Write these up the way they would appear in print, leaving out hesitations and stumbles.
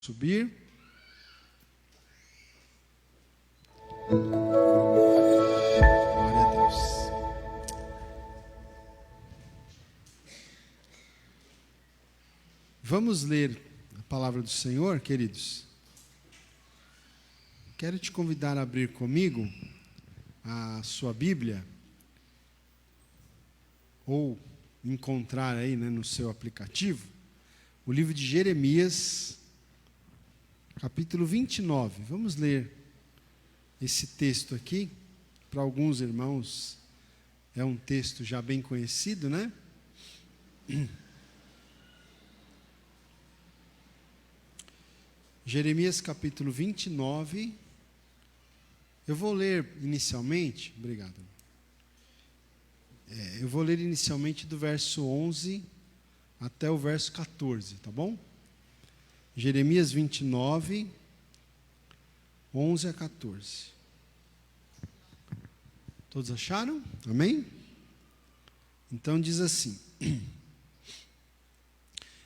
Subir. Glória a Deus. Vamos ler a palavra do Senhor, queridos. Quero te convidar a abrir comigo a sua Bíblia, ou encontrar aí, no seu aplicativo, o livro de Jeremias, capítulo 29. Vamos ler esse texto aqui. Para alguns irmãos é um texto já bem conhecido, né? Jeremias capítulo 29. Eu vou ler inicialmente, obrigado. Eu vou ler inicialmente do verso 11 até o verso 14, tá bom? Jeremias 29, 11 a 14. Todos acharam? Amém? Então diz assim: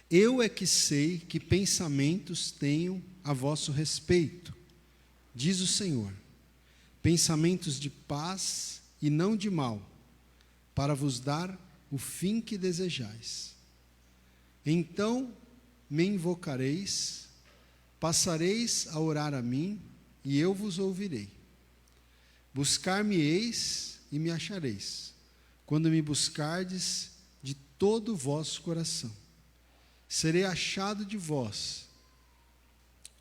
Eu é que sei que pensamentos tenho a vosso respeito, diz o Senhor, pensamentos de paz e não de mal, para vos dar o fim que desejais. Então me invocareis, passareis a orar a mim, e eu vos ouvirei. Buscar-me-eis e me achareis, quando me buscardes de todo o vosso coração. Serei achado de vós,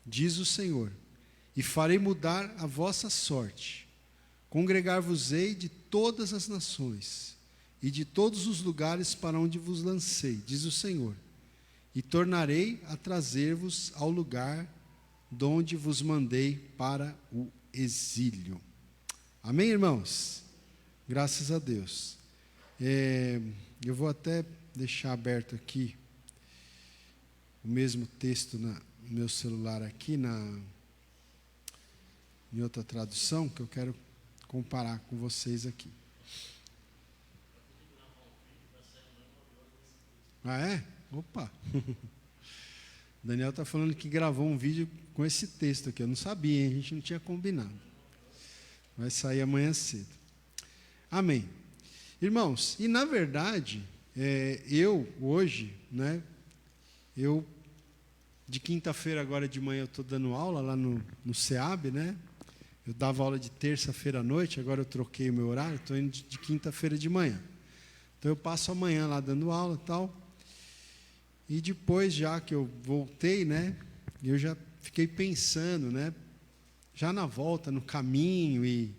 diz o Senhor, e farei mudar a vossa sorte. Congregar-vos-ei de todas as nações, e de todos os lugares para onde vos lancei, diz o Senhor, e tornarei a trazer-vos ao lugar de onde vos mandei para o exílio. Amém, irmãos? Graças a Deus. Eu vou até deixar aberto aqui o mesmo texto no meu celular aqui, em outra tradução, que eu quero comparar com vocês aqui. Ah, é? Opa! Daniel está falando que gravou um vídeo com esse texto aqui. Eu não sabia, hein? A gente não tinha combinado. Vai sair amanhã cedo. Amém. Irmãos, e na verdade, eu hoje, de quinta-feira agora de manhã eu estou dando aula lá no SEAB, Eu dava aula de terça-feira à noite, agora eu troquei o meu horário, estou indo de quinta-feira de manhã. Então eu passo amanhã lá dando aula e tal. E depois, já que eu voltei, eu já fiquei pensando, já na volta, no caminho e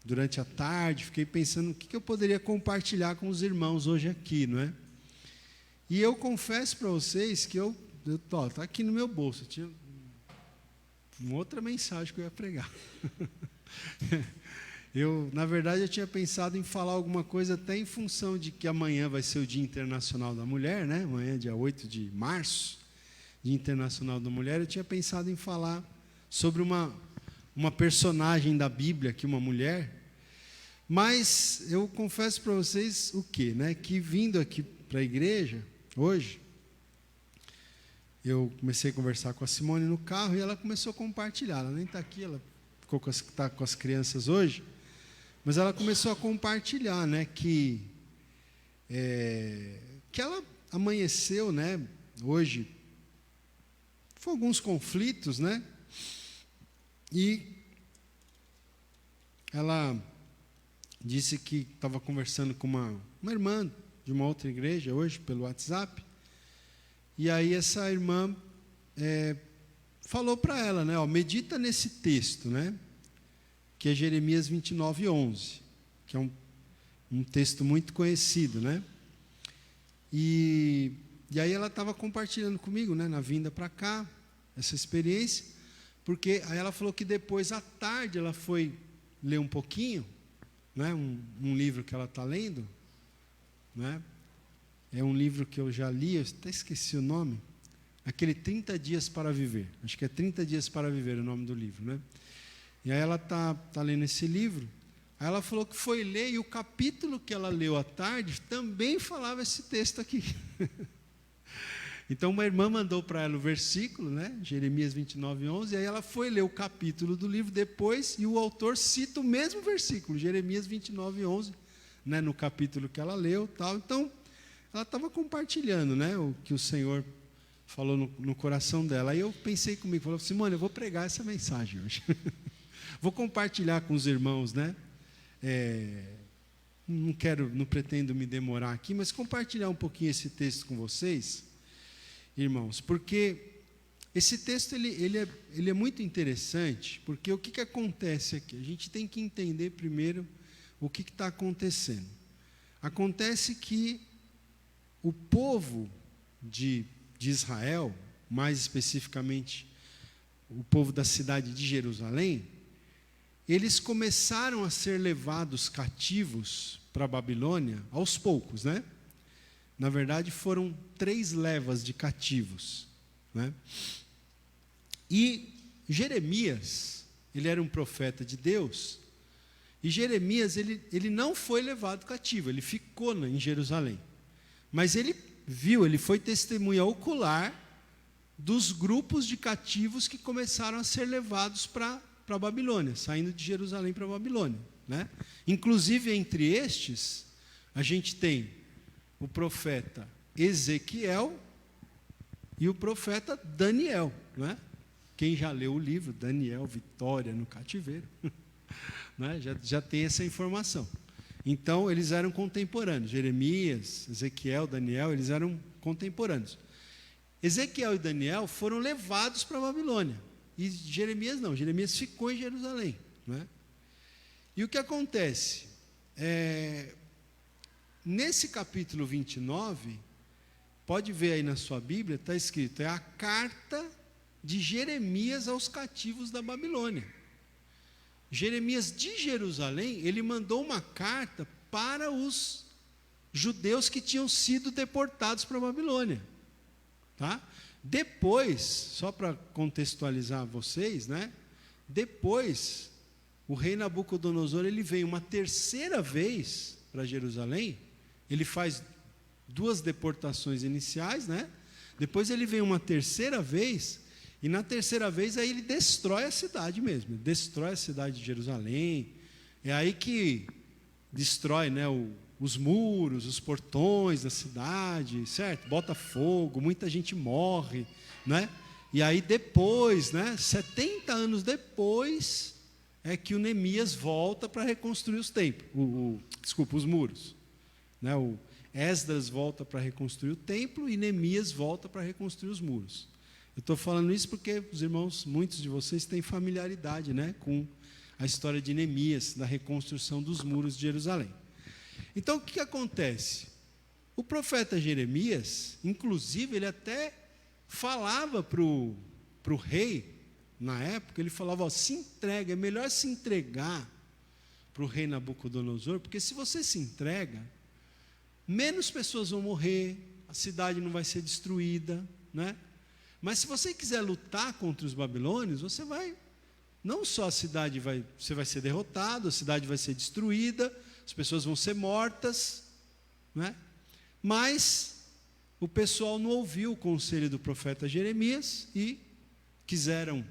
durante a tarde, fiquei pensando o que eu poderia compartilhar com os irmãos hoje aqui, E eu confesso para vocês que está aqui no meu bolso, tinha uma outra mensagem que eu ia pregar. Na verdade, eu tinha pensado em falar alguma coisa até em função de que amanhã vai ser o Dia Internacional da Mulher, Amanhã, dia 8 de março, Dia Internacional da Mulher. Eu tinha pensado em falar sobre uma personagem da Bíblia, uma mulher. Mas eu confesso para vocês o quê? Que vindo aqui para a igreja, hoje, eu comecei a conversar com a Simone no carro e ela começou a compartilhar. Ela nem está aqui, ela está com as crianças hoje. Mas ela começou a compartilhar, que ela amanheceu, hoje, com alguns conflitos, E ela disse que estava conversando com uma irmã de uma outra igreja hoje, pelo WhatsApp, e aí essa irmã falou para ela, medita nesse texto, que é Jeremias 29, 11, que é um texto muito conhecido, E aí ela estava compartilhando comigo, na vinda para cá, essa experiência, porque aí ela falou que depois, à tarde, ela foi ler um pouquinho, um livro que ela está lendo, É um livro que eu já li, eu até esqueci o nome, aquele 30 Dias para Viver, acho que é 30 Dias para Viver o nome do livro, E aí ela está lendo esse livro. Aí ela falou que foi ler, e o capítulo que ela leu à tarde também falava esse texto aqui. Então, uma irmã mandou para ela o versículo, né? Jeremias 29:11, e aí ela foi ler o capítulo do livro depois, e o autor cita o mesmo versículo, Jeremias 29:11, né? No capítulo que ela leu, tal. Então, ela estava compartilhando, né? O que o Senhor falou no coração dela. Aí eu pensei comigo, falei, Simone, eu vou pregar essa mensagem hoje. Vou compartilhar com os irmãos, né? Não pretendo me demorar aqui, mas compartilhar um pouquinho esse texto com vocês, irmãos, porque esse texto ele é muito interessante, porque o que acontece aqui? A gente tem que entender primeiro o que está acontecendo. Acontece que o povo de Israel, mais especificamente o povo da cidade de Jerusalém, eles começaram a ser levados cativos para a Babilônia aos poucos, né? Na verdade, foram 3 levas de cativos, né? E Jeremias, ele era um profeta de Deus, e Jeremias, ele não foi levado cativo, ele ficou em Jerusalém. Mas ele foi testemunha ocular dos grupos de cativos que começaram a ser levados para a Babilônia, saindo de Jerusalém para a Babilônia, né? Inclusive, entre estes, a gente tem o profeta Ezequiel e o profeta Daniel, né? Quem já leu o livro, Daniel, Vitória no Cativeiro, né? já tem essa informação. Então, eles eram contemporâneos. Jeremias, Ezequiel, Daniel, eles eram contemporâneos. Ezequiel e Daniel foram levados para a Babilônia. E Jeremias não, Jeremias ficou em Jerusalém, né? E o que acontece? Nesse capítulo 29, pode ver aí na sua Bíblia, está escrito, é a carta de Jeremias aos cativos da Babilônia. Jeremias de Jerusalém, ele mandou uma carta para os judeus que tinham sido deportados para a Babilônia, tá? Depois, só para contextualizar vocês, né? Depois, o rei Nabucodonosor, ele vem uma terceira vez para Jerusalém, ele faz 2 deportações iniciais, né? Depois ele vem uma terceira vez, e na terceira vez aí ele destrói a cidade mesmo, destrói a cidade de Jerusalém. É aí que destrói, né, os muros, os portões da cidade, certo? Bota fogo, muita gente morre, né? E aí depois, né, 70 anos depois, é que o Neemias volta para reconstruir os templos, os muros, né? O Esdras volta para reconstruir o templo e Neemias volta para reconstruir os muros. Eu estou falando isso porque os irmãos, muitos de vocês têm familiaridade, né, com a história de Neemias, da reconstrução dos muros de Jerusalém. Então, o que acontece? O profeta Jeremias, inclusive, ele até falava para o rei, na época, ele falava, se entrega, é melhor se entregar para o rei Nabucodonosor, porque se você se entrega, menos pessoas vão morrer, a cidade não vai ser destruída, né? Mas se você quiser lutar contra os babilônios, você vai, não só você vai ser derrotado, a cidade vai ser destruída, as pessoas vão ser mortas, né? Mas o pessoal não ouviu o conselho do profeta Jeremias e quiseram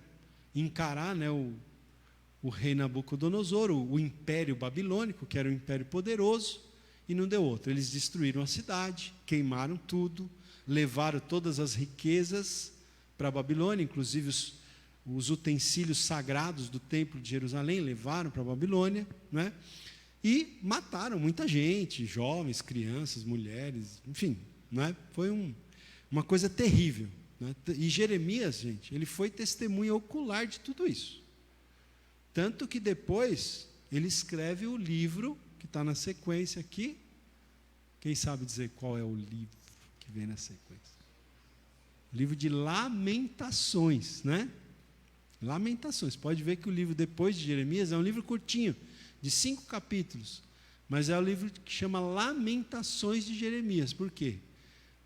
encarar, né, o rei Nabucodonosor, o império babilônico, que era um império poderoso, e não deu outro. Eles destruíram a cidade, queimaram tudo, levaram todas as riquezas para a Babilônia, inclusive os utensílios sagrados do templo de Jerusalém, levaram para a Babilônia, né? E mataram muita gente, jovens, crianças, mulheres, enfim, né? Foi uma coisa terrível, né? E Jeremias, gente, ele foi testemunha ocular de tudo isso. Tanto que depois ele escreve o livro que está na sequência aqui. Quem sabe dizer qual é o livro que vem na sequência? O livro de Lamentações, né? Lamentações. Pode ver que o livro depois de Jeremias é um livro curtinho, de 5 capítulos, mas é o livro que chama Lamentações de Jeremias. Por quê?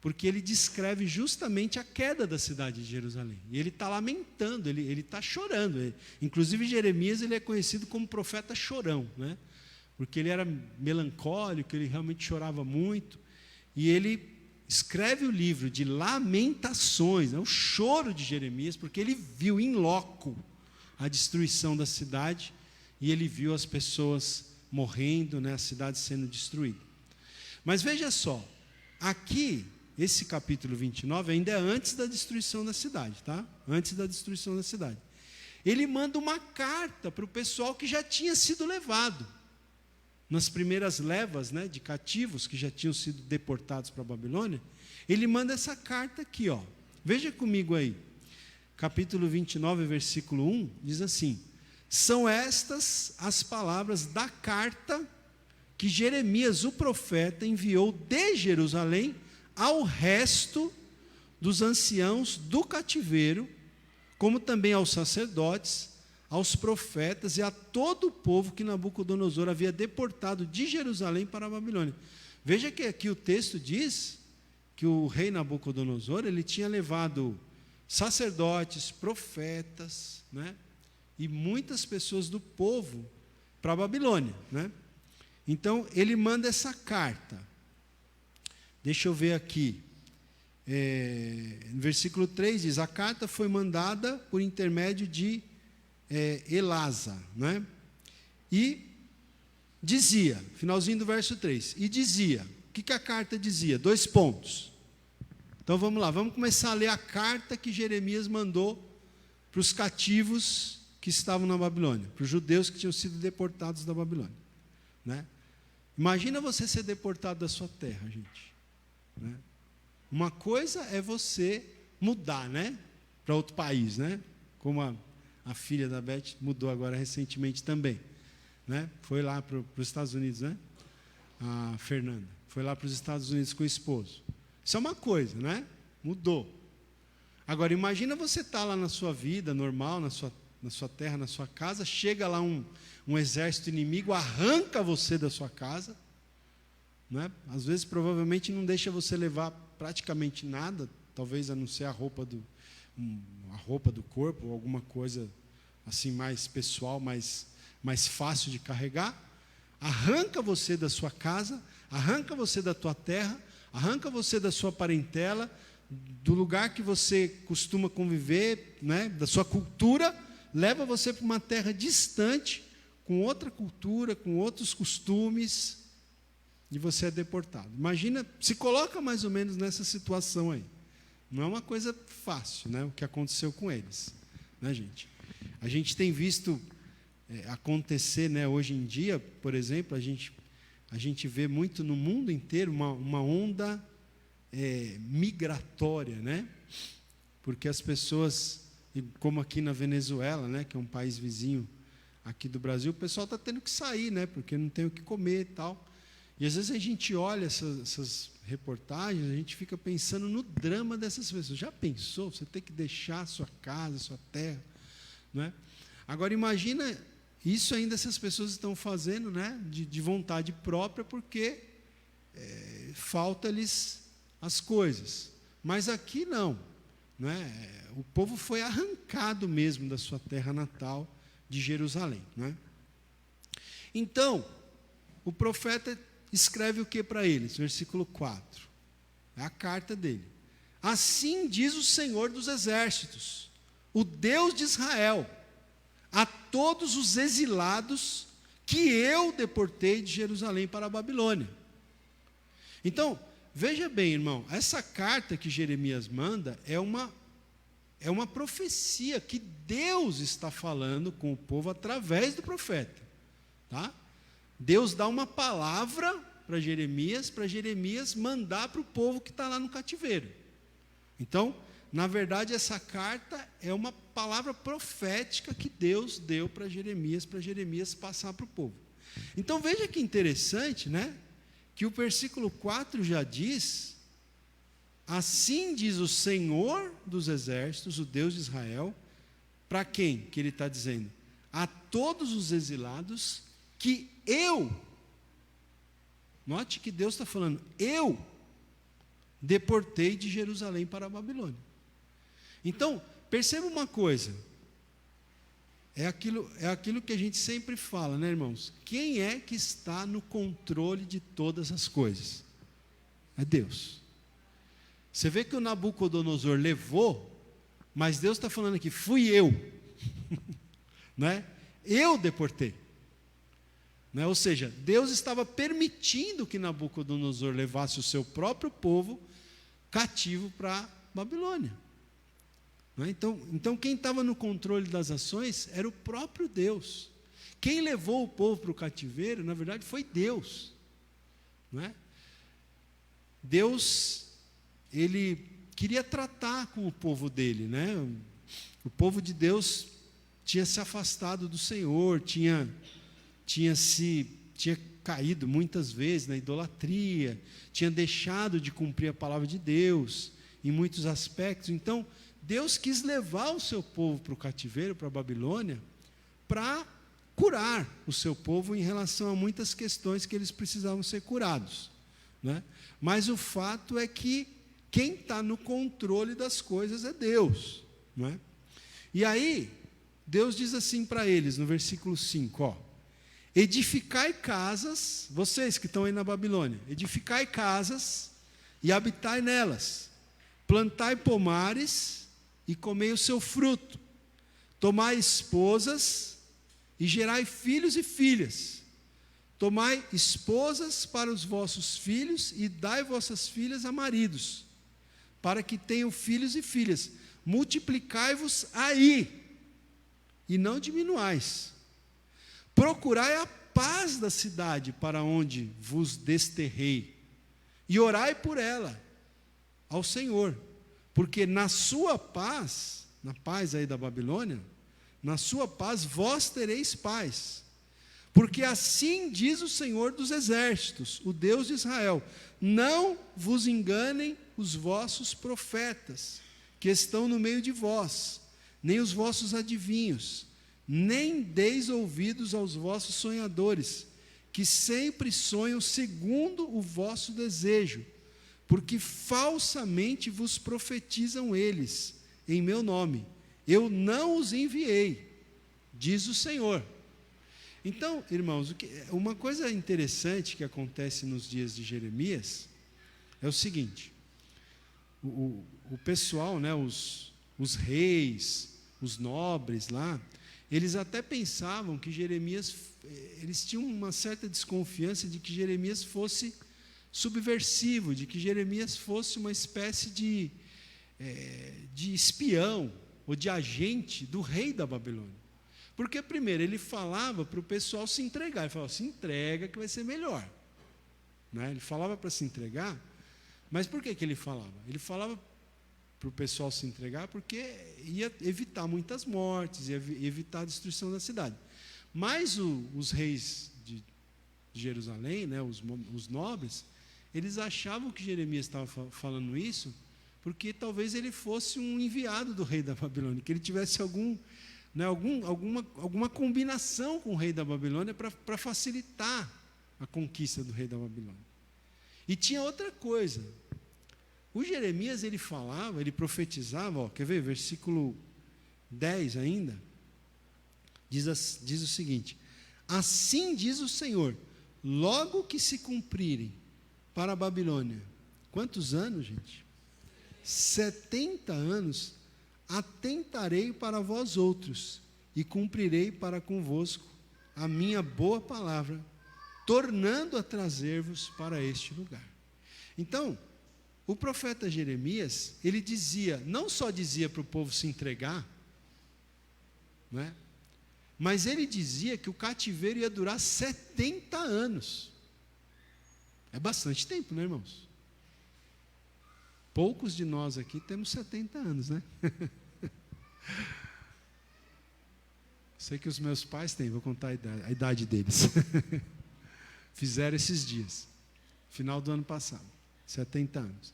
Porque ele descreve justamente a queda da cidade de Jerusalém. E ele está lamentando, ele está chorando. Inclusive Jeremias, ele é conhecido como profeta chorão, né? Porque ele era melancólico, ele realmente chorava muito, e ele escreve o livro de Lamentações, o choro de Jeremias, porque ele viu em loco a destruição da cidade, e ele viu as pessoas morrendo, a cidade sendo destruída. Mas veja só, aqui, esse capítulo 29 ainda é antes da destruição da cidade, tá? Antes da destruição da cidade. Ele manda uma carta para o pessoal que já tinha sido levado, nas primeiras levas, de cativos que já tinham sido deportados para a Babilônia. Ele manda essa carta aqui, ó. Veja comigo aí, capítulo 29, versículo 1, diz assim: são estas as palavras da carta que Jeremias, o profeta, enviou de Jerusalém ao resto dos anciãos do cativeiro, como também aos sacerdotes, aos profetas e a todo o povo que Nabucodonosor havia deportado de Jerusalém para a Babilônia. Veja que aqui o texto diz que o rei Nabucodonosor, ele tinha levado sacerdotes, profetas, e muitas pessoas do povo para a Babilônia, Então, ele manda essa carta. Deixa eu ver aqui. No versículo 3 diz: a carta foi mandada por intermédio de Elasa, E dizia, finalzinho do verso 3, e dizia, o que a carta dizia? 2 pontos. Então vamos lá, vamos começar a ler a carta que Jeremias mandou para os cativos que estavam na Babilônia, para os judeus que tinham sido deportados da Babilônia. Imagina você ser deportado da sua terra, gente. Uma coisa é você mudar, para outro país, como a filha da Beth mudou agora recentemente também, foi lá para os Estados Unidos, a Fernanda, foi lá para os Estados Unidos com o esposo. Isso é uma coisa, mudou. Agora, imagina você estar lá na sua vida normal, na sua terra, na sua casa, chega lá um exército inimigo, arranca você da sua casa, às vezes provavelmente não deixa você levar praticamente nada, talvez a não ser a roupa do corpo, ou alguma coisa assim mais pessoal, mais fácil de carregar, arranca você da sua casa, arranca você da tua terra, arranca você da sua parentela, do lugar que você costuma conviver, da sua cultura, leva você para uma terra distante, com outra cultura, com outros costumes, e você é deportado. Imagina, se coloca mais ou menos nessa situação aí. Não é uma coisa fácil, o que aconteceu com eles, gente? A gente tem visto acontecer, hoje em dia, por exemplo, a gente vê muito no mundo inteiro uma onda migratória, porque as pessoas, como aqui na Venezuela, que é um país vizinho aqui do Brasil, o pessoal está tendo que sair, porque não tem o que comer e tal. E às vezes a gente olha essas reportagens, a gente fica pensando no drama dessas pessoas. Já pensou? Você ter que deixar a sua casa, a sua terra, Agora imagina isso ainda essas pessoas estão fazendo, de vontade própria, porque falta-lhes as coisas. Mas aqui não, o povo foi arrancado mesmo da sua terra natal, de Jerusalém, Então, o profeta escreve o que para eles? Versículo 4. É a carta dele. Assim diz o Senhor dos Exércitos, o Deus de Israel, a todos os exilados que eu deportei de Jerusalém para a Babilônia. Então, veja bem, irmão, essa carta que Jeremias manda é uma profecia que Deus está falando com o povo através do profeta, Deus dá uma palavra para Jeremias mandar para o povo que está lá no cativeiro. Então, na verdade, essa carta é uma palavra profética que Deus deu para Jeremias passar para o povo. Então, veja que interessante, que o versículo 4 já diz: assim diz o Senhor dos Exércitos, o Deus de Israel, para quem que ele está dizendo? A todos os exilados que note que Deus está falando, eu deportei de Jerusalém para a Babilônia. Então, perceba uma coisa, é aquilo que a gente sempre fala, irmãos? Quem é que está no controle de todas as coisas? É Deus. Você vê que o Nabucodonosor levou, mas Deus está falando aqui, fui eu. Né? Eu deportei. Né? Ou seja, Deus estava permitindo que Nabucodonosor levasse o seu próprio povo cativo para Babilônia. Né? Então quem estava no controle das ações era o próprio Deus. Quem levou o povo para o cativeiro, na verdade, foi Deus. Né? Deus, ele queria tratar com o povo dele. Né? O povo de Deus tinha se afastado do Senhor, tinha caído muitas vezes na idolatria, tinha deixado de cumprir a palavra de Deus em muitos aspectos. Então, Deus quis levar o seu povo para o cativeiro, para a Babilônia, para curar o seu povo em relação a muitas questões que eles precisavam ser curados. Né? Mas o fato é que quem está no controle das coisas é Deus. Né? E aí, Deus diz assim para eles, no versículo 5, edificai casas, vocês que estão aí na Babilônia, edificai casas e habitai nelas, plantai pomares e comei o seu fruto, tomai esposas e gerai filhos e filhas, tomai esposas para os vossos filhos e dai vossas filhas a maridos, para que tenham filhos e filhas, multiplicai-vos aí, e não diminuais. Procurai a paz da cidade para onde vos desterrei, e orai por ela ao Senhor, porque na sua paz, na paz aí da Babilônia, na sua paz vós tereis paz, porque assim diz o Senhor dos exércitos, o Deus de Israel, não vos enganem os vossos profetas, que estão no meio de vós, nem os vossos adivinhos, nem deis ouvidos aos vossos sonhadores, que sempre sonham segundo o vosso desejo, porque falsamente vos profetizam eles, em meu nome. Eu não os enviei, diz o Senhor. Então, irmãos, uma coisa interessante que acontece nos dias de Jeremias é o seguinte: o pessoal, né, os reis, os nobres lá, eles até pensavam que Jeremias, eles tinham uma certa desconfiança de que Jeremias fosse subversivo, de que Jeremias fosse uma espécie de espião ou de agente do rei da Babilônia. Porque, primeiro, ele falava para o pessoal se entregar, ele falava, se entrega que vai ser melhor. Né? Ele falava para se entregar, mas por que ele falava? Ele falava para o pessoal se entregar, porque ia evitar muitas mortes, ia evitar a destruição da cidade. Mas os reis de Jerusalém, né, os nobres, eles achavam que Jeremias estava falando isso, porque talvez ele fosse um enviado do rei da Babilônia, que ele tivesse alguma combinação com o rei da Babilônia para facilitar a conquista do rei da Babilônia. E tinha outra coisa. O Jeremias, ele falava, ele profetizava, quer ver, versículo 10 ainda, diz o seguinte: assim diz o Senhor, logo que se cumprirem para a Babilônia, quantos anos, gente? 70 anos, atentarei para vós outros, e cumprirei para convosco a minha boa palavra, tornando a trazer-vos para este lugar. Então, o profeta Jeremias, ele dizia, não só dizia para o povo se entregar, né, mas ele dizia que o cativeiro ia durar 70 anos. É bastante tempo, né, irmãos? Poucos de nós aqui temos 70 anos, né? Sei que os meus pais têm, vou contar a idade deles. Fizeram esses dias, final do ano passado, 70 anos.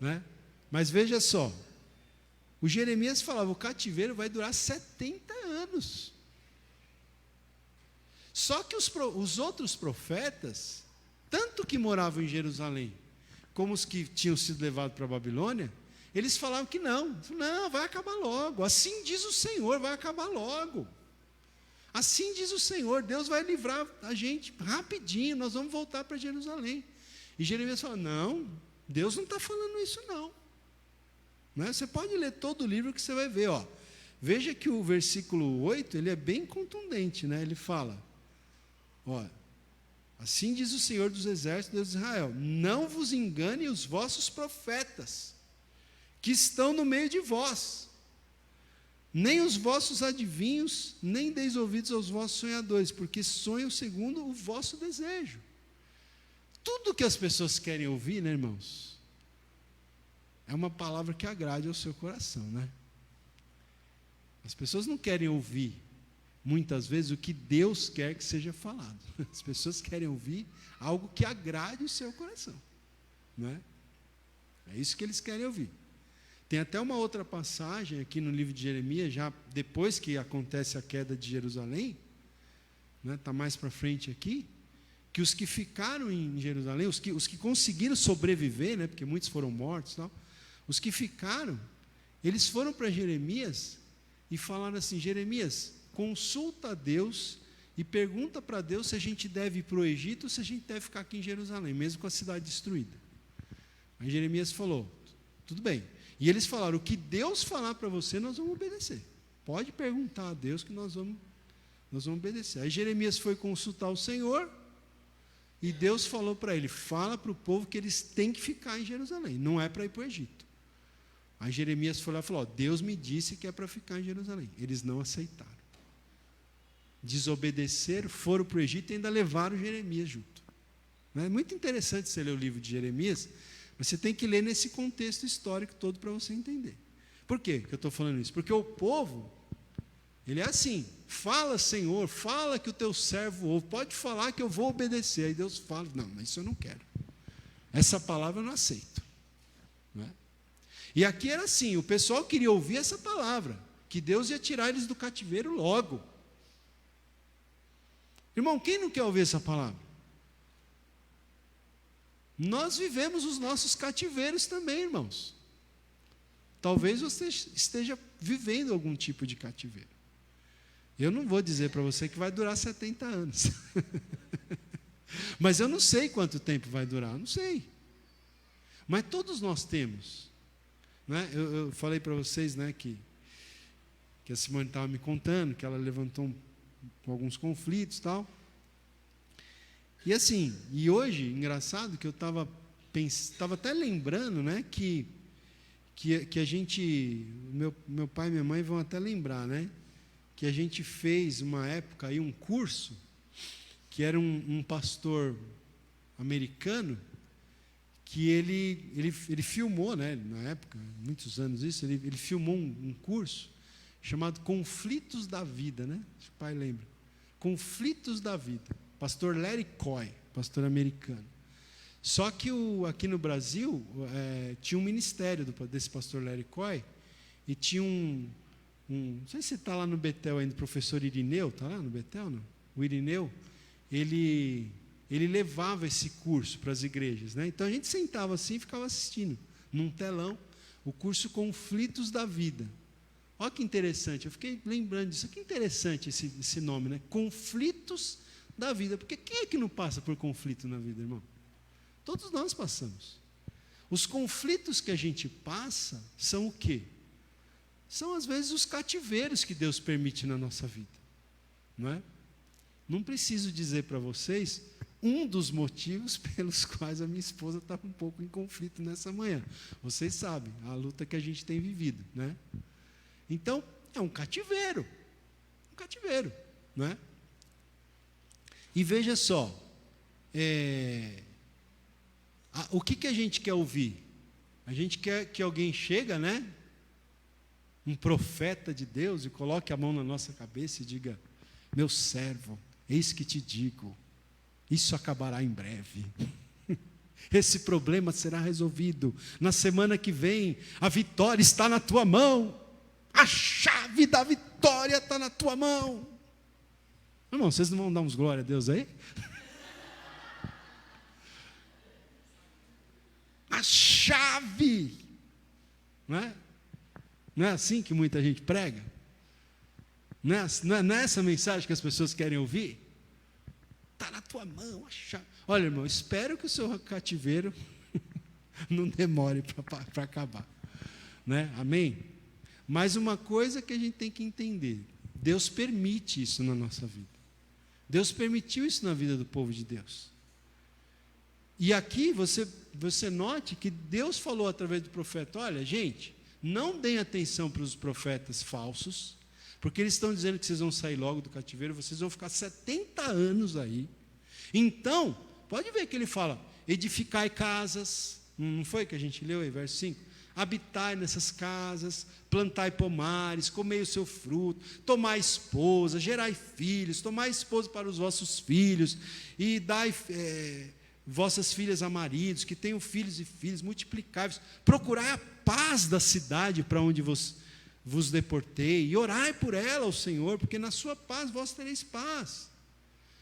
Né? Mas veja só, o Jeremias falava, o cativeiro vai durar 70 anos. Só que os outros profetas, tanto que moravam em Jerusalém, como os que tinham sido levados para a Babilônia, eles falavam que não, vai acabar logo, assim diz o Senhor, vai acabar logo. Assim diz o Senhor, Deus vai livrar a gente rapidinho, nós vamos voltar para Jerusalém. E Jeremias fala, não, Deus não está falando isso não. Né? Você pode ler todo o livro que você vai ver. Ó. Veja que o versículo 8 ele é bem contundente. Né? Ele fala, ó, assim diz o Senhor dos Exércitos, Deus de Israel, não vos engane os vossos profetas, que estão no meio de vós, nem os vossos adivinhos, nem deis ouvidos aos vossos sonhadores, porque sonham segundo o vosso desejo. Tudo que as pessoas querem ouvir, né, irmãos, é uma palavra que agrade ao seu coração, né? As pessoas não querem ouvir, muitas vezes, o que Deus quer que seja falado. As pessoas querem ouvir algo que agrade o seu coração, né? É isso que eles querem ouvir. Tem até uma outra passagem aqui no livro de Jeremias, já depois que acontece a queda de Jerusalém, né, está mais para frente aqui, que os que ficaram em Jerusalém, os que conseguiram sobreviver, né, porque muitos foram mortos, tal, os que ficaram, eles foram para Jeremias e falaram assim, Jeremias, consulta a Deus e pergunta para Deus se a gente deve ir para o Egito ou se a gente deve ficar aqui em Jerusalém, mesmo com a cidade destruída. Aí Jeremias falou, tudo bem. E eles falaram, o que Deus falar para você, nós vamos obedecer. Pode perguntar a Deus que nós vamos obedecer. Aí Jeremias foi consultar o Senhor, e Deus falou para ele, fala para o povo que eles têm que ficar em Jerusalém, não é para ir para o Egito. Aí Jeremias foi lá e falou, Deus me disse que é para ficar em Jerusalém. Eles não aceitaram. Desobedeceram, foram para o Egito e ainda levaram Jeremias junto. É muito interessante você ler o livro de Jeremias, mas você tem que ler nesse contexto histórico todo para você entender. Por quê que eu estou falando isso? Porque o povo, ele é assim, fala Senhor, fala que o teu servo ouve, pode falar que eu vou obedecer. Aí Deus fala, não, mas isso eu não quero. Essa palavra eu não aceito. Não é? E aqui era assim, o pessoal queria ouvir essa palavra, que Deus ia tirar eles do cativeiro logo. Irmão, quem não quer ouvir essa palavra? Nós vivemos os nossos cativeiros também, irmãos. Talvez você esteja vivendo algum tipo de cativeiro. Eu não vou dizer para você que vai durar 70 anos. Mas eu não sei quanto tempo vai durar, eu não sei. Mas todos nós temos. Né? Eu falei para vocês, né, que a Simone estava me contando, que ela levantou alguns conflitos e tal. E assim, e hoje, engraçado que eu estava até lembrando, né, que a gente, meu pai e minha mãe vão até lembrar, né, que a gente fez uma época aí um curso, que era um pastor americano, que ele filmou, né, na época, muitos anos isso, ele filmou um curso chamado Conflitos da Vida, né, acho que o pai lembra, Conflitos da Vida. Pastor Larry Coy, pastor americano. Só que aqui no Brasil, tinha um ministério desse pastor Larry Coy, e tinha não sei se está lá no Betel ainda, o professor Irineu, está lá no Betel, não? O Irineu, ele levava esse curso para as igrejas, né? Então a gente sentava assim e ficava assistindo, num telão, o curso Conflitos da Vida. Olha que interessante, eu fiquei lembrando disso, que interessante esse nome, né? Conflitos da vida, porque quem é que não passa por conflito na vida, irmão? Todos nós passamos. Os conflitos que a gente passa são o quê? São às vezes os cativeiros que Deus permite na nossa vida, não é? Não preciso dizer para vocês um dos motivos pelos quais a minha esposa estava um pouco em conflito nessa manhã. Vocês sabem, a luta que a gente tem vivido, né? Então, é um cativeiro, não é? E veja só, o que a gente quer ouvir? A gente quer que alguém chegue, né? Um profeta de Deus e coloque a mão na nossa cabeça e diga, meu servo, eis que te digo, isso acabará em breve. Esse problema será resolvido. Na semana que vem, a vitória está na tua mão. A chave da vitória está na tua mão. Irmão, vocês não vão dar uns glória a Deus aí? A chave. Não é? Não é assim que muita gente prega? Não é essa mensagem que as pessoas querem ouvir? Está na tua mão a chave. Olha, irmão, espero que o seu cativeiro não demore para acabar. né? Amém? Mas uma coisa que a gente tem que entender, Deus permite isso na nossa vida. Deus permitiu isso na vida do povo de Deus. E aqui você note que Deus falou através do profeta, olha, gente, não deem atenção para os profetas falsos, porque eles estão dizendo que vocês vão sair logo do cativeiro, vocês vão ficar 70 anos aí. Então, pode ver que ele fala, edificai casas, não foi que a gente leu aí, verso 5? Habitai nessas casas, plantai pomares, comei o seu fruto, tomai esposa, gerai filhos, tomai esposa para os vossos filhos, e dai vossas filhas a maridos, que tenham filhos e filhas, multiplicai-vos, procurai a paz da cidade para onde vos deportei, e orai por ela ao Senhor, porque na sua paz vós tereis paz.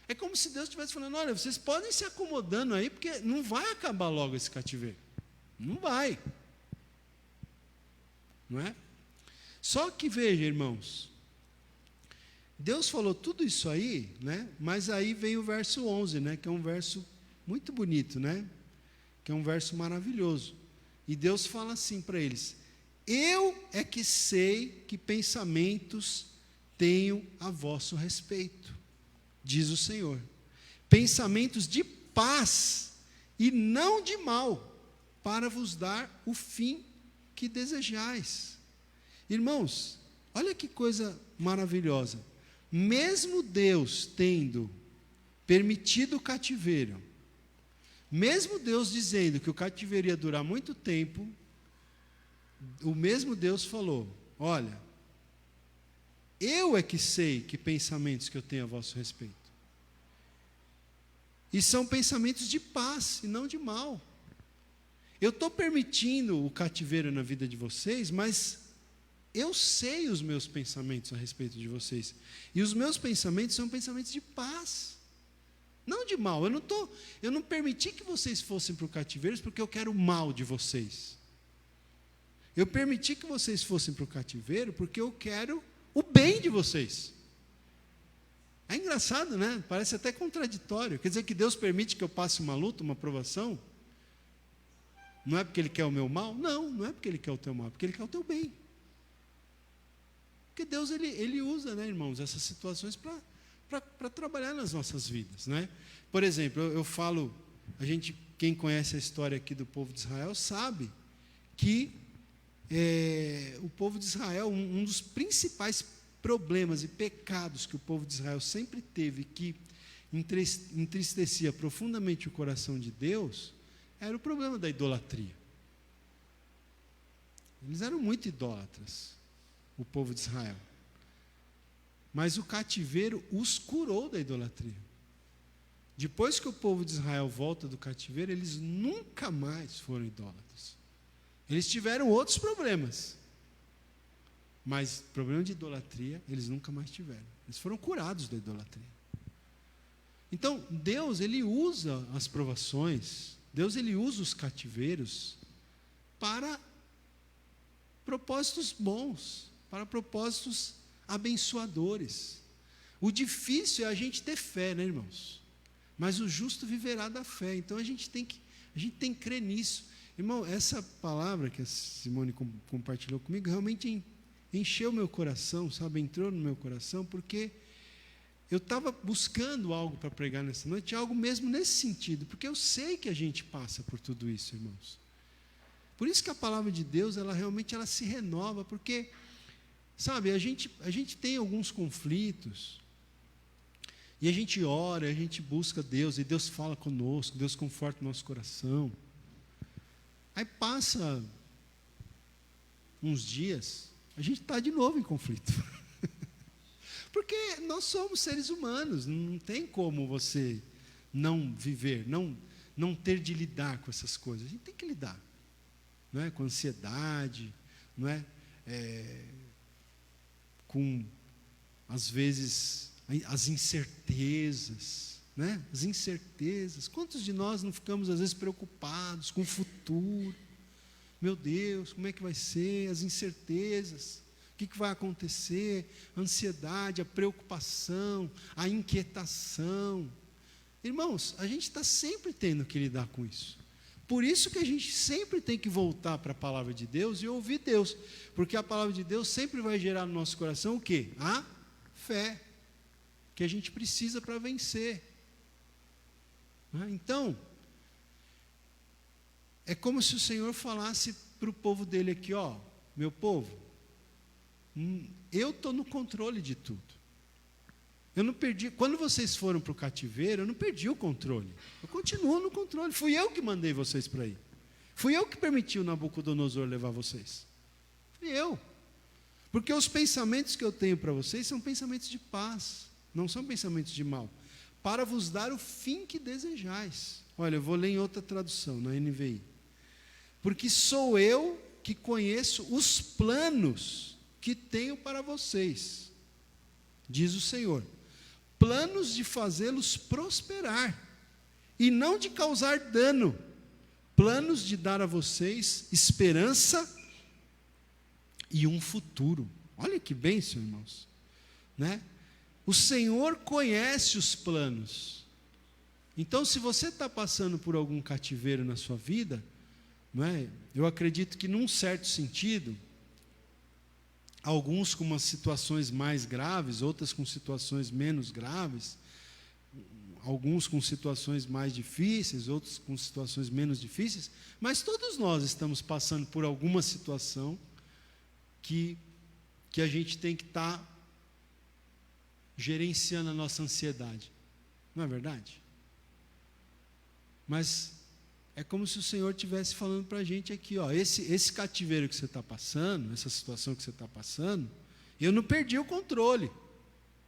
É como se Deus estivesse falando, olha, vocês podem se acomodando aí, porque não vai acabar logo esse cativeiro. Não vai. Não é? Só que veja, irmãos, Deus falou tudo isso aí, né? Mas aí vem o verso 11, né? Que é um verso muito bonito, né? Que é um verso maravilhoso. E Deus fala assim para eles, eu é que sei que pensamentos tenho a vosso respeito, diz o Senhor, pensamentos de paz e não de mal, para vos dar o fim que desejais. Irmãos, olha que coisa maravilhosa, mesmo Deus tendo permitido o cativeiro, mesmo Deus dizendo que o cativeiro ia durar muito tempo, o mesmo Deus falou, olha, eu é que sei que pensamentos que eu tenho a vosso respeito, e são pensamentos de paz e não de mal. Eu estou permitindo o cativeiro na vida de vocês, mas eu sei os meus pensamentos a respeito de vocês. E os meus pensamentos são pensamentos de paz, não de mal. Eu não permiti que vocês fossem para o cativeiro porque eu quero o mal de vocês. Eu permiti que vocês fossem para o cativeiro porque eu quero o bem de vocês. É engraçado, né? Parece até contraditório. Quer dizer que Deus permite que eu passe uma luta, uma provação? Não é porque Ele quer o meu mal? Não, não é porque Ele quer o teu mal, é porque Ele quer o teu bem. Porque Deus, Ele usa, né, irmãos, essas situações para trabalhar nas nossas vidas, né? Por exemplo, eu falo, quem conhece a história aqui do povo de Israel, sabe que o povo de Israel, um dos principais problemas e pecados que o povo de Israel sempre teve, que entristecia profundamente o coração de Deus, era o problema da idolatria. Eles eram muito idólatras, o povo de Israel. Mas o cativeiro os curou da idolatria. Depois que o povo de Israel volta do cativeiro, eles nunca mais foram idólatras. Eles tiveram outros problemas, mas problema de idolatria eles nunca mais tiveram. Eles foram curados da idolatria. Então, Deus, Ele usa as provações, Deus, Ele usa os cativeiros para propósitos bons, para propósitos abençoadores. O difícil é a gente ter fé, né, irmãos? Mas o justo viverá da fé. Então a gente tem que crer nisso. Irmão, essa palavra que a Simone compartilhou comigo realmente encheu meu coração, sabe? Entrou no meu coração, porque eu estava buscando algo para pregar nessa noite, algo mesmo nesse sentido, porque eu sei que a gente passa por tudo isso, irmãos. Por isso que a palavra de Deus, ela realmente se renova, porque, sabe, a gente tem alguns conflitos, e a gente ora, a gente busca Deus, e Deus fala conosco, Deus conforta o nosso coração. Aí passa uns dias, a gente está de novo em conflito. Porque nós somos seres humanos, não tem como você não viver, não ter de lidar com essas coisas. A gente tem que lidar, não é? Com ansiedade, não é? Com, às vezes, as incertezas, né? As incertezas. Quantos de nós não ficamos, às vezes, preocupados com o futuro? Meu Deus, como é que vai ser? As incertezas. O que vai acontecer? A ansiedade, a preocupação, a inquietação. Irmãos, a gente está sempre tendo que lidar com isso. por isso que a gente sempre tem que voltar para a palavra de Deus e ouvir Deus, porque a palavra de Deus sempre vai gerar no nosso coração o quê? A fé, que a gente precisa para vencer. Então, é como se o Senhor falasse para o povo dele aqui, ó, meu povo, eu estou no controle de tudo. Eu não perdi, quando vocês foram para o cativeiro, eu não perdi o controle. Eu continuo no controle. Fui eu que mandei vocês para aí. Fui eu que permiti o Nabucodonosor levar vocês. Fui eu. Porque os pensamentos que eu tenho para vocês são pensamentos de paz, não são pensamentos de mal, para vos dar o fim que desejais. Olha, eu vou ler em outra tradução, na NVI. Porque sou eu que conheço os planos que tenho para vocês, diz o Senhor. Planos de fazê-los prosperar e não de causar dano, planos de dar a vocês esperança e um futuro. Olha que bênção, irmãos, né? O Senhor conhece os planos. Então, se você está passando por algum cativeiro na sua vida, não é? Eu acredito que num certo sentido, alguns com umas situações mais graves, outras com situações menos graves, alguns com situações mais difíceis, outros com situações menos difíceis, mas todos nós estamos passando por alguma situação que a gente tem que estar gerenciando a nossa ansiedade. Não é verdade? Mas é como se o Senhor estivesse falando para a gente aqui, ó, esse cativeiro que você está passando, essa situação que você está passando, eu não perdi o controle.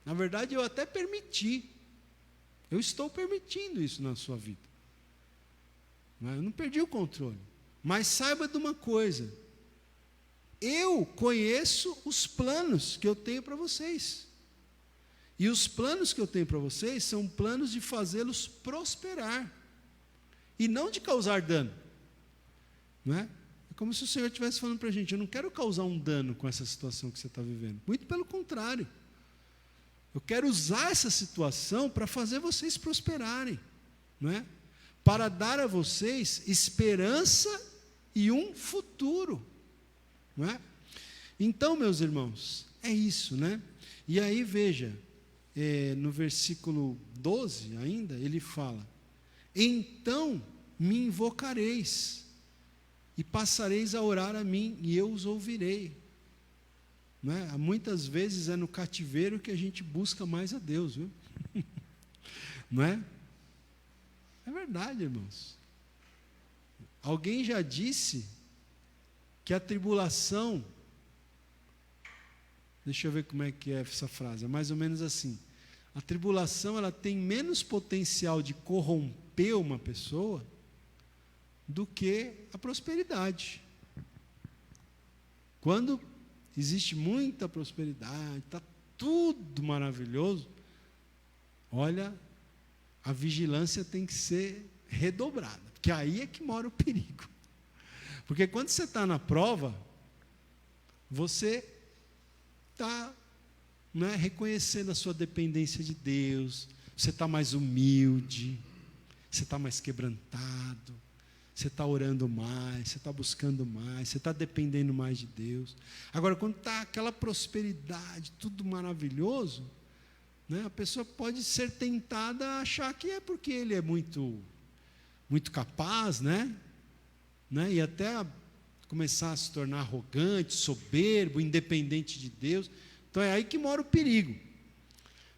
Na verdade, eu até permiti. Eu estou permitindo isso na sua vida. Eu não perdi o controle. Mas saiba de uma coisa, eu conheço os planos que eu tenho para vocês. E os planos que eu tenho para vocês são planos de fazê-los prosperar e não de causar dano. Não é? É como se o Senhor estivesse falando para a gente, eu não quero causar um dano com essa situação que você está vivendo. Muito pelo contrário. Eu quero usar essa situação para fazer vocês prosperarem. Não é? Para dar a vocês esperança e um futuro. Não é? Então, meus irmãos, é isso, né? E aí, veja, no versículo 12 ainda, ele fala, então me invocareis, e passareis a orar a mim, e eu os ouvirei. Não é? Muitas vezes é no cativeiro que a gente busca mais a Deus, viu? Não é? É verdade, irmãos. Alguém já disse que a tribulação, deixa eu ver como é que é essa frase, é mais ou menos assim, a tribulação ela tem menos potencial de corromper uma pessoa do que a prosperidade. Quando existe muita prosperidade, está tudo maravilhoso, olha, a vigilância tem que ser redobrada, porque aí é que mora o perigo. Porque quando você está na prova, você está reconhecendo a sua dependência de Deus, você está mais humilde, você está mais quebrantado, você está orando mais, você está buscando mais, você está dependendo mais de Deus. Agora, quando está aquela prosperidade, tudo maravilhoso, a pessoa pode ser tentada a achar que é porque ele é muito, muito capaz, e até começar a se tornar arrogante, soberbo, independente de Deus. Então é aí que mora o perigo.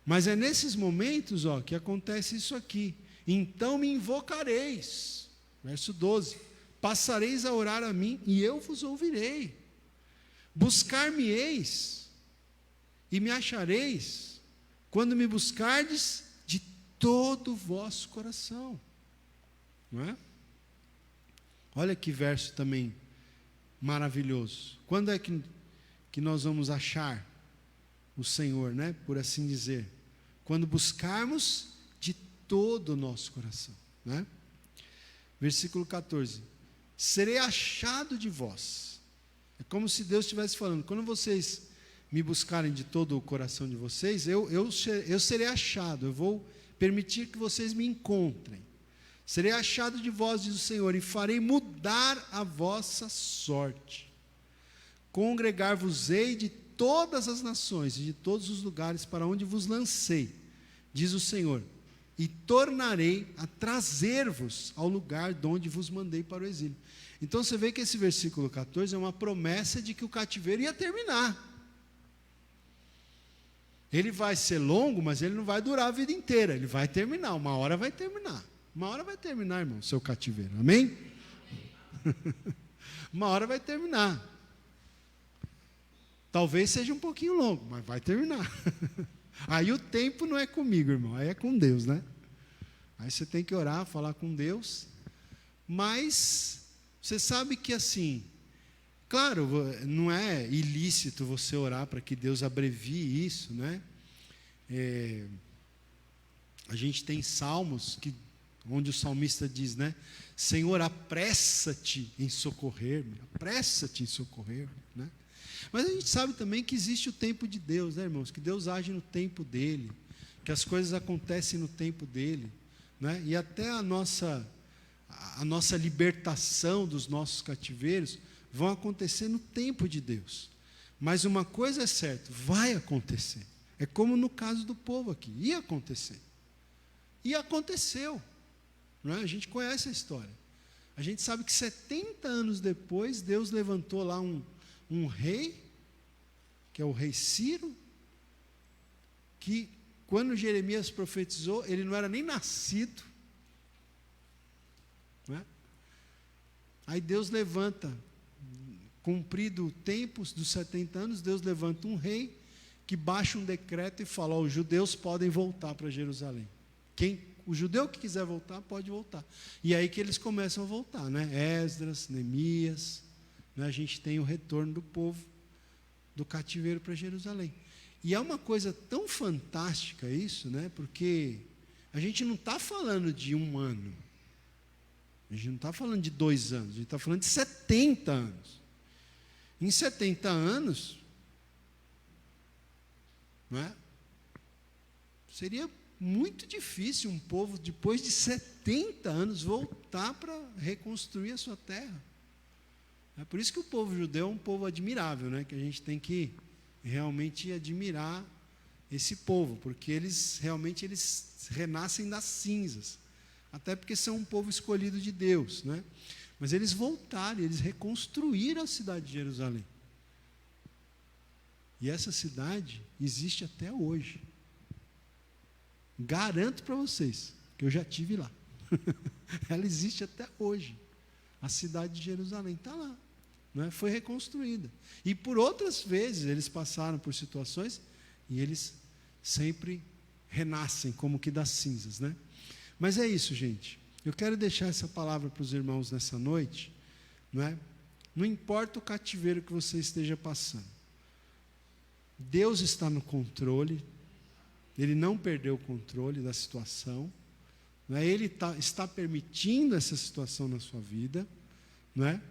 Mas é nesses momentos que acontece isso aqui. Então me invocareis, verso 12, passareis a orar a mim e eu vos ouvirei. Buscar-me-eis e me achareis, quando me buscardes de todo o vosso coração. Não é? Olha que verso também maravilhoso. Quando é que nós vamos achar o Senhor, por assim dizer? Quando buscarmos de todo o nosso coração. Versículo 14. Serei achado de vós. É como se Deus estivesse falando, quando vocês me buscarem de todo o coração de vocês, eu serei achado, eu vou permitir que vocês me encontrem. Serei achado de vós, diz o Senhor, e farei mudar a vossa sorte. Congregar-vos-ei de todas as nações e de todos os lugares para onde vos lancei, diz o Senhor, e tornarei a trazer-vos ao lugar de onde vos mandei para o exílio. Então você vê que esse versículo 14 é uma promessa de que o cativeiro ia terminar. Ele vai ser longo, mas ele não vai durar a vida inteira, ele vai terminar, uma hora vai terminar. Uma hora vai terminar, irmão, o seu cativeiro, amém? Uma hora vai terminar. Talvez seja um pouquinho longo, mas vai terminar. Aí o tempo não é comigo, irmão, aí é com Deus, né? Aí você tem que orar, falar com Deus, mas você sabe que assim, claro, não é ilícito você orar para que Deus abrevie isso, né? A gente tem salmos onde o salmista diz, né? Senhor, apressa-te em socorrer-me, apressa-te em socorrer-me, né? Mas a gente sabe também que existe o tempo de Deus, né, irmãos? Que Deus age no tempo dele, que as coisas acontecem no tempo dele, né? E até a nossa libertação dos nossos cativeiros vão acontecer no tempo de Deus. Mas uma coisa é certa, vai acontecer. É como no caso do povo aqui, ia acontecer. E aconteceu. Não é? A gente conhece a história. A gente sabe que 70 anos depois, Deus levantou lá um rei, que é o rei Ciro, que quando Jeremias profetizou, ele não era nem nascido. Não é? Aí Deus levanta, cumprido o tempo dos 70 anos, Deus levanta um rei que baixa um decreto e fala, os judeus podem voltar para Jerusalém. O judeu que quiser voltar, pode voltar. E aí que eles começam a voltar, né? Esdras, Neemias, né? A gente tem o retorno do povo do cativeiro para Jerusalém. E é uma coisa tão fantástica isso, né? Porque a gente não está falando de um ano, a gente não está falando de 2 anos, a gente está falando de 70 anos. Em 70 anos, não é? Seria muito difícil um povo, depois de 70 anos, voltar para reconstruir a sua terra. É por isso que o povo judeu é um povo admirável, né? Que a gente tem que realmente admirar esse povo, porque eles renascem das cinzas, até porque são um povo escolhido de Deus, né? Mas eles voltaram, eles reconstruíram a cidade de Jerusalém. E essa cidade existe até hoje. Garanto para vocês, que eu já estive lá. Ela existe até hoje. A cidade de Jerusalém está lá. Né? Foi reconstruída. E por outras vezes eles passaram por situações e eles sempre renascem como que das cinzas, né? Mas é isso, gente. Eu quero deixar essa palavra para os irmãos nessa noite, não é? Não importa o cativeiro que você esteja passando. Deus está no controle. Ele não perdeu o controle da situação, não é? Ele está permitindo essa situação na sua vida, não é?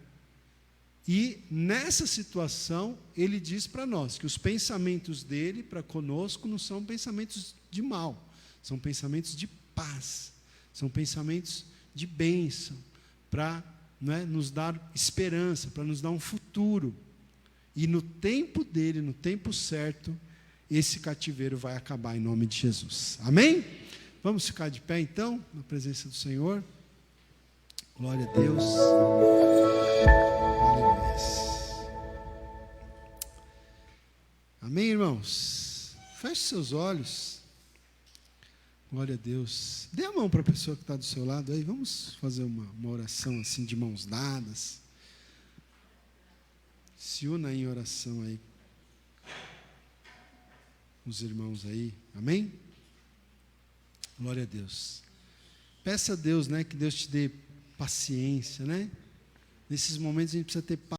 E nessa situação, ele diz para nós que os pensamentos dele para conosco não são pensamentos de mal, são pensamentos de paz, são pensamentos de bênção, para, não é, nos dar esperança, para nos dar um futuro. E no tempo dele, no tempo certo, esse cativeiro vai acabar em nome de Jesus. Amém? Vamos ficar de pé então, na presença do Senhor. Glória a Deus. Aleluia. Amém, irmãos? Feche seus olhos. Glória a Deus. Dê a mão para a pessoa que está do seu lado aí. Vamos fazer uma oração assim de mãos dadas. Se una em oração aí. Os irmãos aí, amém? Glória a Deus. Peça a Deus, né, que Deus te dê paciência, né? Nesses momentos a gente precisa ter paciência.